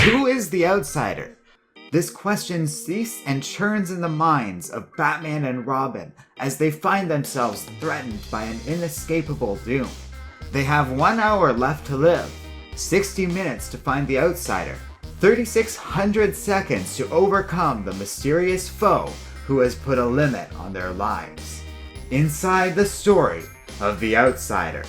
Who is the outsider? This question sees and churns in the minds of Batman and Robin as they find themselves threatened by an inescapable doom. They have 1 hour left to live, 60 minutes to find the outsider, 3,600 seconds to overcome the mysterious foe who has put a limit on their lives. Inside the story of the outsider.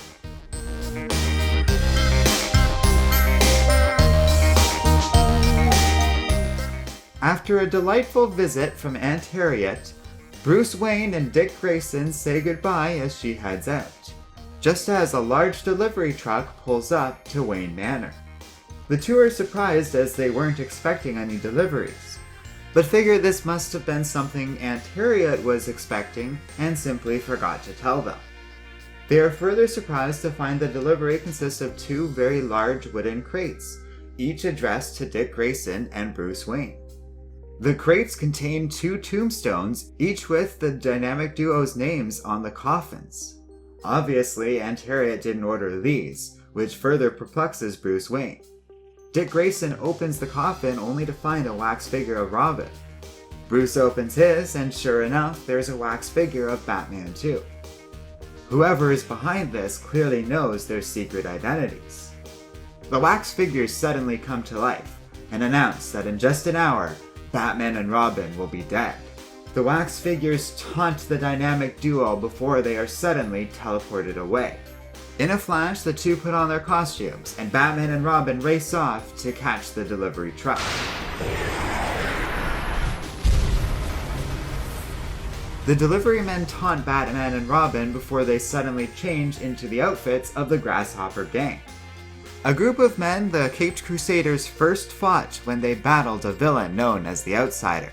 After a delightful visit from Aunt Harriet, Bruce Wayne and Dick Grayson say goodbye as she heads out, just as a large delivery truck pulls up to Wayne Manor. The two are surprised as they weren't expecting any deliveries, but figure this must have been something Aunt Harriet was expecting and simply forgot to tell them. They are further surprised to find the delivery consists of two very large wooden crates, each addressed to Dick Grayson and Bruce Wayne. The crates contain two tombstones, each with the dynamic duo's names on the coffins. Obviously, Aunt Harriet didn't order these, which further perplexes Bruce Wayne. Dick Grayson opens the coffin only to find a wax figure of Robin. Bruce opens his, and sure enough, there's a wax figure of Batman too. Whoever is behind this clearly knows their secret identities. The wax figures suddenly come to life and announce that in just an hour, Batman and Robin will be dead. The wax figures taunt the dynamic duo before they are suddenly teleported away. In a flash, the two put on their costumes, and Batman and Robin race off to catch the delivery truck. The delivery men taunt Batman and Robin before they suddenly change into the outfits of the Grasshopper Gang. A group of men the Caped Crusaders first fought when they battled a villain known as the Outsider.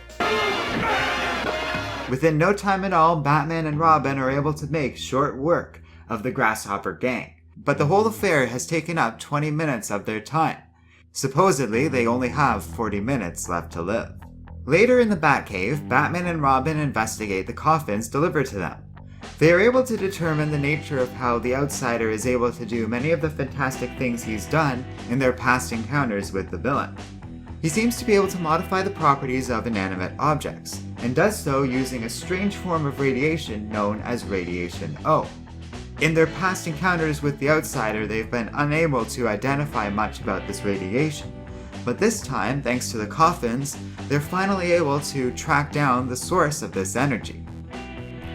Within no time at all, Batman and Robin are able to make short work of the Grasshopper Gang, but the whole affair has taken up 20 minutes of their time. Supposedly, they only have 40 minutes left to live. Later in the Batcave, Batman and Robin investigate the coffins delivered to them. They are able to determine the nature of how the Outsider is able to do many of the fantastic things he's done in their past encounters with the villain. He seems to be able to modify the properties of inanimate objects, and does so using a strange form of radiation known as Radiation O. In their past encounters with the Outsider, they've been unable to identify much about this radiation, but this time, thanks to the coffins, they're finally able to track down the source of this energy.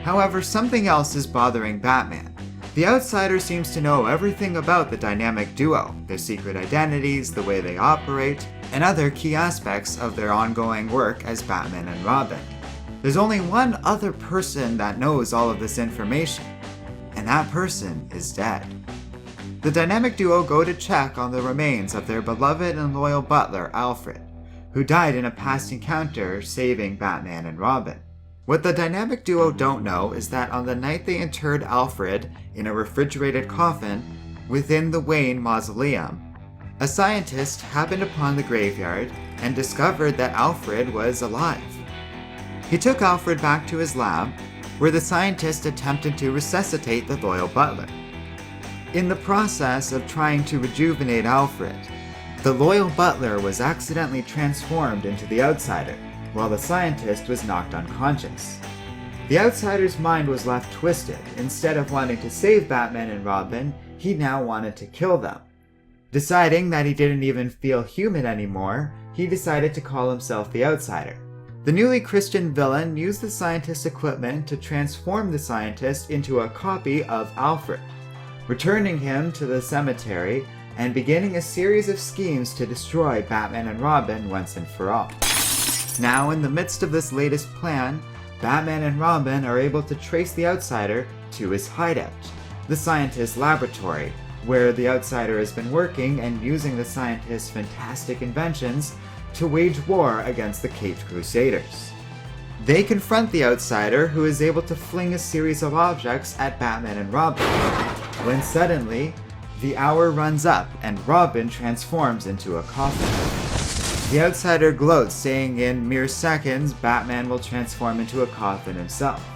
However, something else is bothering Batman. The Outsider seems to know everything about the dynamic duo, their secret identities, the way they operate, and other key aspects of their ongoing work as Batman and Robin. There's only one other person that knows all of this information, and that person is dead. The dynamic duo go to check on the remains of their beloved and loyal butler, Alfred, who died in a past encounter saving Batman and Robin. What the dynamic duo don't know is that on the night they interred Alfred in a refrigerated coffin within the Wayne Mausoleum, a scientist happened upon the graveyard and discovered that Alfred was alive. He took Alfred back to his lab, where the scientist attempted to resuscitate the loyal butler. In the process of trying to rejuvenate Alfred, the loyal butler was accidentally transformed into the Outsider, while the scientist was knocked unconscious. The Outsider's mind was left twisted. Instead of wanting to save Batman and Robin, he now wanted to kill them. Deciding that he didn't even feel human anymore, he decided to call himself the Outsider. The newly Christian villain used the scientist's equipment to transform the scientist into a copy of Alfred, returning him to the cemetery and beginning a series of schemes to destroy Batman and Robin once and for all. Now, in the midst of this latest plan, Batman and Robin are able to trace the Outsider to his hideout, the scientist's laboratory, where the Outsider has been working and using the scientist's fantastic inventions to wage war against the Caped Crusaders. They confront the Outsider, who is able to fling a series of objects at Batman and Robin, when suddenly, the hour runs up and Robin transforms into a coffin. The Outsider gloats, saying in mere seconds, Batman will transform into a coffin himself.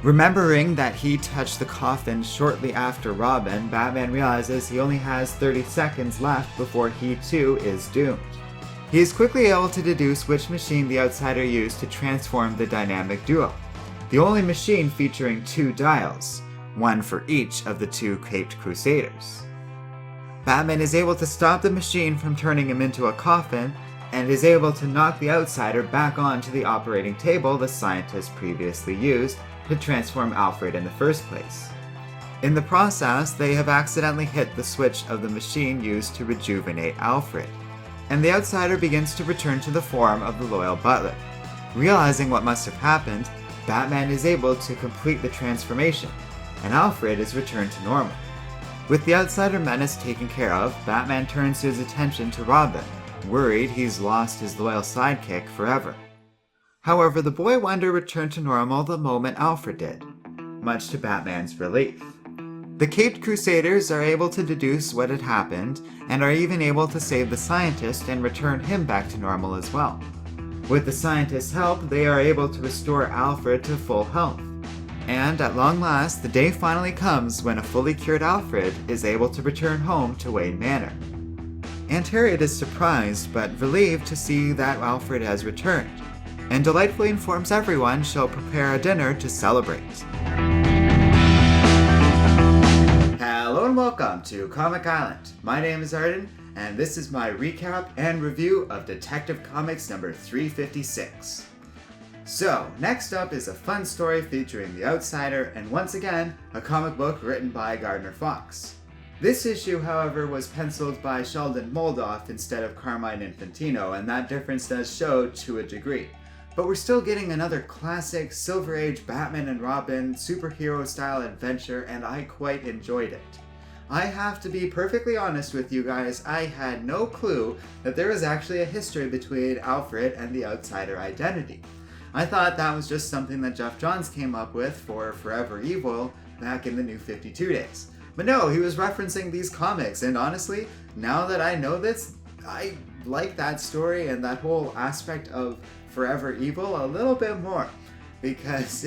Remembering that he touched the coffin shortly after Robin, Batman realizes he only has 30 seconds left before he too is doomed. He is quickly able to deduce which machine the Outsider used to transform the dynamic duo, the only machine featuring 2 dials, one for each of the 2 Caped Crusaders. Batman is able to stop the machine from turning him into a coffin, and is able to knock the Outsider back onto the operating table the scientist previously used to transform Alfred in the first place. In the process, they have accidentally hit the switch of the machine used to rejuvenate Alfred, and the Outsider begins to return to the form of the loyal butler. Realizing what must have happened, Batman is able to complete the transformation, and Alfred is returned to normal. With the Outsider menace taken care of, Batman turns his attention to Robin, worried he's lost his loyal sidekick forever. However, the Boy Wonder returned to normal the moment Alfred did, much to Batman's relief. The Caped Crusaders are able to deduce what had happened, and are even able to save the scientist and return him back to normal as well. With the scientist's help, they are able to restore Alfred to full health. And at long last, the day finally comes when a fully cured Alfred is able to return home to Wayne Manor. Aunt Harriet is surprised but relieved to see that Alfred has returned, and delightfully informs everyone she'll prepare a dinner to celebrate. Hello and welcome to Comic Island. My name is Arden, and this is my recap and review of Detective Comics number 356. So, next up is a fun story featuring the Outsider, and once again, a comic book written by Gardner Fox. This issue, however, was penciled by Sheldon Moldoff instead of Carmine Infantino, and that difference does show to a degree. But we're still getting another classic Silver Age Batman and Robin superhero-style adventure, and I quite enjoyed it. I have to be perfectly honest with you guys, I had no clue that there was actually a history between Alfred and the Outsider identity. I thought that was just something that Geoff Johns came up with for Forever Evil back in the New 52 days. But no, he was referencing these comics, and honestly, now that I know this, I like that story and that whole aspect of Forever Evil a little bit more, because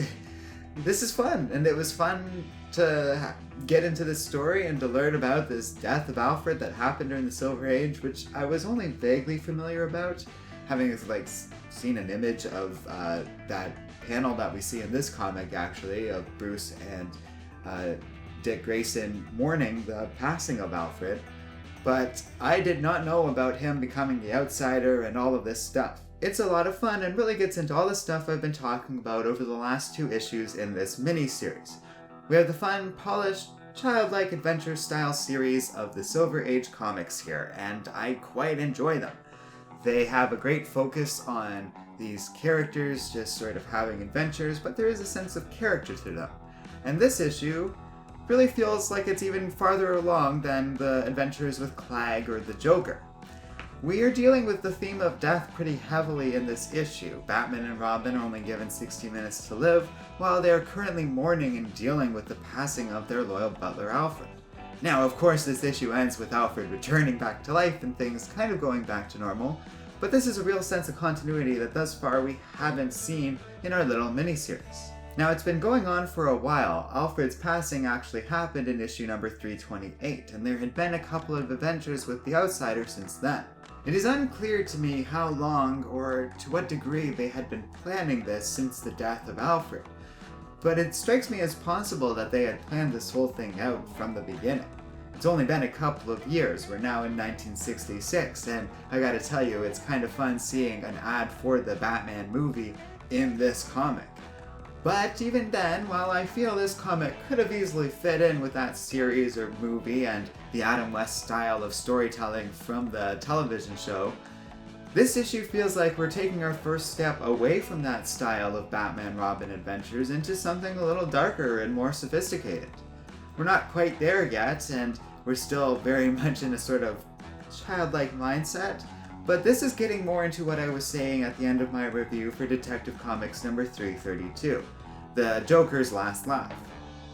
this is fun, and it was fun to get into this story and to learn about this death of Alfred that happened during the Silver Age, which I was only vaguely familiar about, having seen an image of that panel that we see in this comic, actually, of Bruce and Dick Grayson mourning the passing of Alfred, but I did not know about him becoming the Outsider and all of this stuff. It's a lot of fun and really gets into all the stuff I've been talking about over the last 2 issues in this mini-series. We have the fun, polished, childlike adventure-style series of the Silver Age comics here, and I quite enjoy them. They have a great focus on these characters just sort of having adventures, but there is a sense of character to them. And this issue really feels like it's even farther along than the adventures with Clag or the Joker. We are dealing with the theme of death pretty heavily in this issue. Batman and Robin are only given 60 minutes to live, while they are currently mourning and dealing with the passing of their loyal butler Alfred. Now, of course, this issue ends with Alfred returning back to life and things kind of going back to normal, but this is a real sense of continuity that thus far we haven't seen in our little miniseries. Now, it's been going on for a while. Alfred's passing actually happened in issue number 328, and there had been a couple of adventures with the Outsider since then. It is unclear to me how long or to what degree they had been planning this since the death of Alfred, but it strikes me as possible that they had planned this whole thing out from the beginning. It's only been a couple of years, we're now in 1966, and I gotta tell you, it's kind of fun seeing an ad for the Batman movie in this comic. But even then, while I feel this comic could have easily fit in with that series or movie and the Adam West style of storytelling from the television show, this issue feels like we're taking our first step away from that style of Batman-Robin adventures into something a little darker and more sophisticated. We're not quite there yet, and we're still very much in a sort of childlike mindset, but this is getting more into what I was saying at the end of my review for Detective Comics number 332, The Joker's Last Laugh.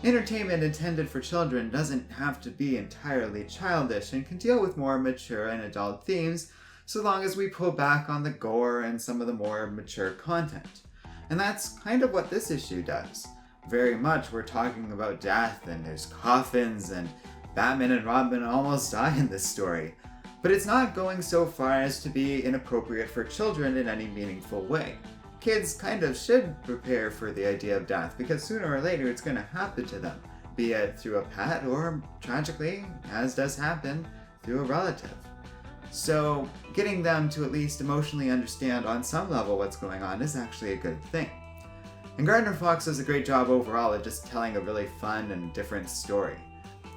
Entertainment intended for children doesn't have to be entirely childish and can deal with more mature and adult themes so long as we pull back on the gore and some of the more mature content. And that's kind of what this issue does. very much we're talking about death and there's coffins and Batman and Robin almost die in this story. But it's not going so far as to be inappropriate for children in any meaningful way. Kids kind of should prepare for the idea of death because sooner or later it's going to happen to them, be it through a pet or, tragically, as does happen, through a relative. So getting them to at least emotionally understand on some level what's going on is actually a good thing. And Gardner Fox does a great job overall at just telling a really fun and different story.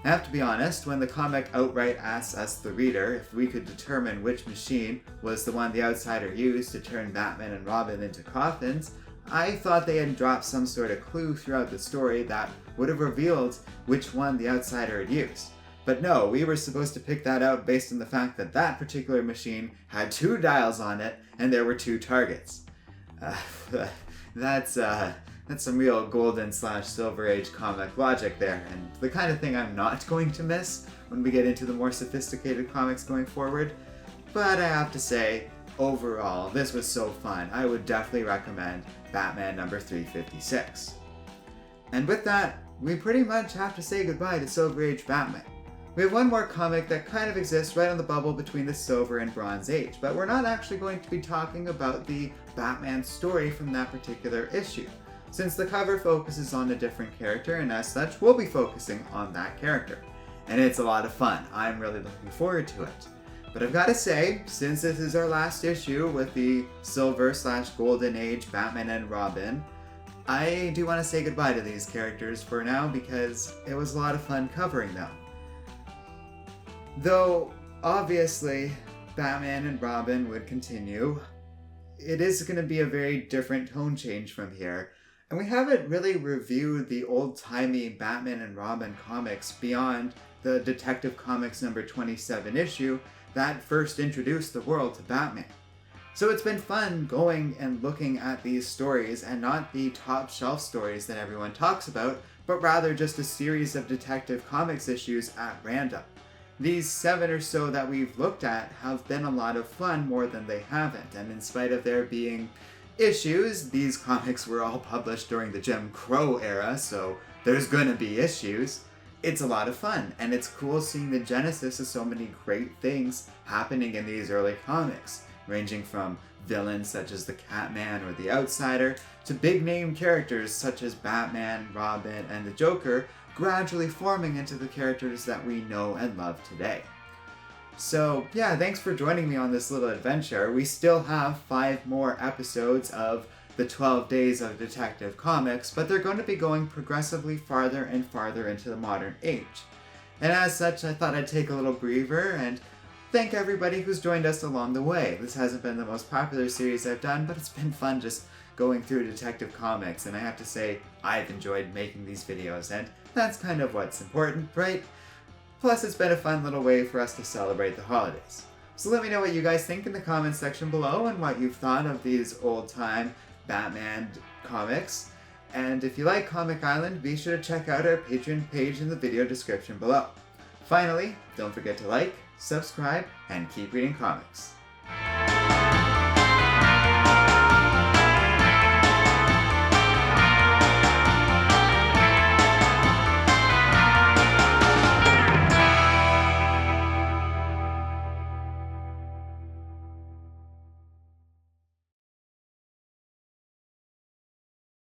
I have to be honest, when the comic outright asks us, the reader, if we could determine which machine was the one the Outsider used to turn Batman and Robin into coffins, I thought they had dropped some sort of clue throughout the story that would have revealed which one the Outsider had used. But no, we were supposed to pick that out based on the fact that that particular machine had 2 dials on it and there were 2 targets. That's some real golden/silver age comic logic there, and the kind of thing I'm not going to miss when we get into the more sophisticated comics going forward. But I have to say, overall, this was so fun. I would definitely recommend Batman number 356. And with that, we pretty much have to say goodbye to Silver Age Batman. We have one more comic that kind of exists right on the bubble between the Silver and Bronze Age, but we're not actually going to be talking about the Batman story from that particular issue, since the cover focuses on a different character, and as such, we'll be focusing on that character. And it's a lot of fun. I'm really looking forward to it. But I've got to say, since this is our last issue with the Silver/Golden Age Batman and Robin, I do want to say goodbye to these characters for now because it was a lot of fun covering them. Though, obviously, Batman and Robin would continue, it is going to be a very different tone change from here. And we haven't really reviewed the old-timey Batman and Robin comics beyond the Detective Comics number 27 issue that first introduced the world to Batman. So it's been fun going and looking at these stories, and not the top shelf stories that everyone talks about, but rather just a series of Detective Comics issues at random. These 7 or so that we've looked at have been a lot of fun more than they haven't, and in spite of there being issues, these comics were all published during the Jim Crow era, so there's gonna be issues. It's a lot of fun, and it's cool seeing the genesis of so many great things happening in these early comics, ranging from villains such as the Catman or the Outsider, to big-name characters such as Batman, Robin, and the Joker, gradually forming into the characters that we know and love today. So yeah, thanks for joining me on this little adventure. We still have 5 more episodes of the 12 Days of Detective Comics, but they're going to be going progressively farther and farther into the modern age. And as such, I thought I'd take a little breather and thank everybody who's joined us along the way. This hasn't been the most popular series I've done, but it's been fun just going through Detective Comics, and I have to say, I've enjoyed making these videos, and that's kind of what's important, right? Plus, it's been a fun little way for us to celebrate the holidays. So let me know what you guys think in the comments section below and what you've thought of these old-time Batman comics. And if you like Comic Island, be sure to check out our Patreon page in the video description below. Finally, don't forget to like, subscribe, and keep reading comics.